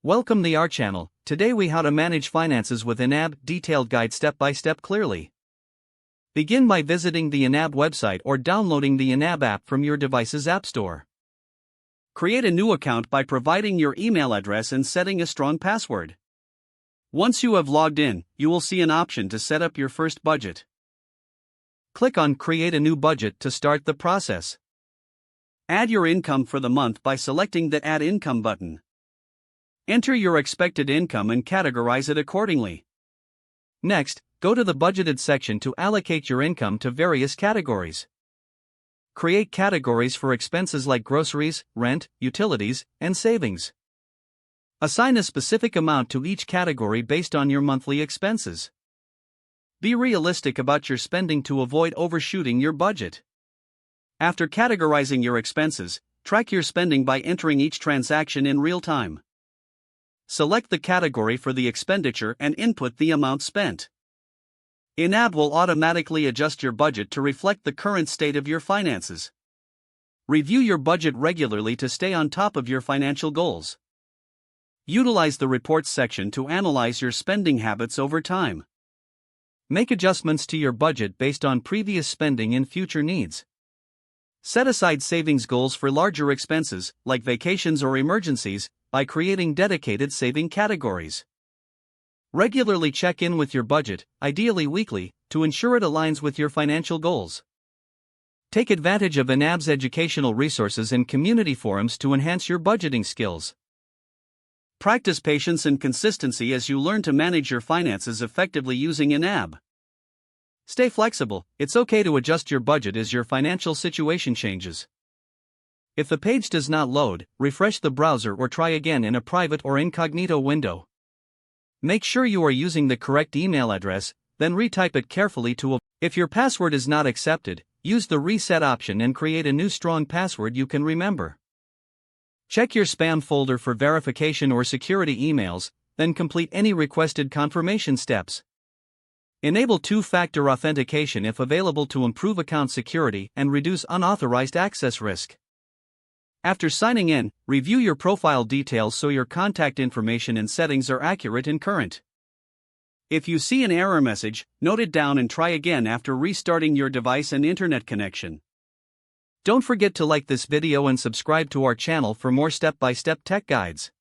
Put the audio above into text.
Welcome to our channel. Today we how to manage finances with YNAB, detailed guide step by step clearly. Begin by visiting the YNAB website or downloading the YNAB app from your device's app store. Create a new account by providing your email address and setting a strong password. Once you have logged in, you will see an option to set up your first budget. Click on Create a new budget to start the process. Add your income for the month by selecting the Add Income button. Enter your expected income and categorize it accordingly. Next, go to the budgeted section to allocate your income to various categories. Create categories for expenses like groceries, rent, utilities, and savings. Assign a specific amount to each category based on your monthly expenses. Be realistic about your spending to avoid overshooting your budget. After categorizing your expenses, track your spending by entering each transaction in real time. Select the category for the expenditure and input the amount spent. YNAB will automatically adjust your budget to reflect the current state of your finances. Review your budget regularly to stay on top of your financial goals. Utilize the Reports section to analyze your spending habits over time. Make adjustments to your budget based on previous spending and future needs. Set aside savings goals for larger expenses, like vacations or emergencies, by creating dedicated saving categories. Regularly check in with your budget, ideally weekly, to ensure it aligns with your financial goals. Take advantage of YNAB's educational resources and community forums to enhance your budgeting skills. Practice patience and consistency as you learn to manage your finances effectively using YNAB. Stay flexible, it's okay to adjust your budget as your financial situation changes. If the page does not load, refresh the browser or try again in a private or incognito window. Make sure you are using the correct email address, then retype it carefully to If your password is not accepted, use the reset option and create a new strong password you can remember. Check your spam folder for verification or security emails, then complete any requested confirmation steps. Enable two-factor authentication if available to improve account security and reduce unauthorized access risk. After signing in, review your profile details so your contact information and settings are accurate and current. If you see an error message, note it down and try again after restarting your device and internet connection. Don't forget to like this video and subscribe to our channel for more step-by-step tech guides.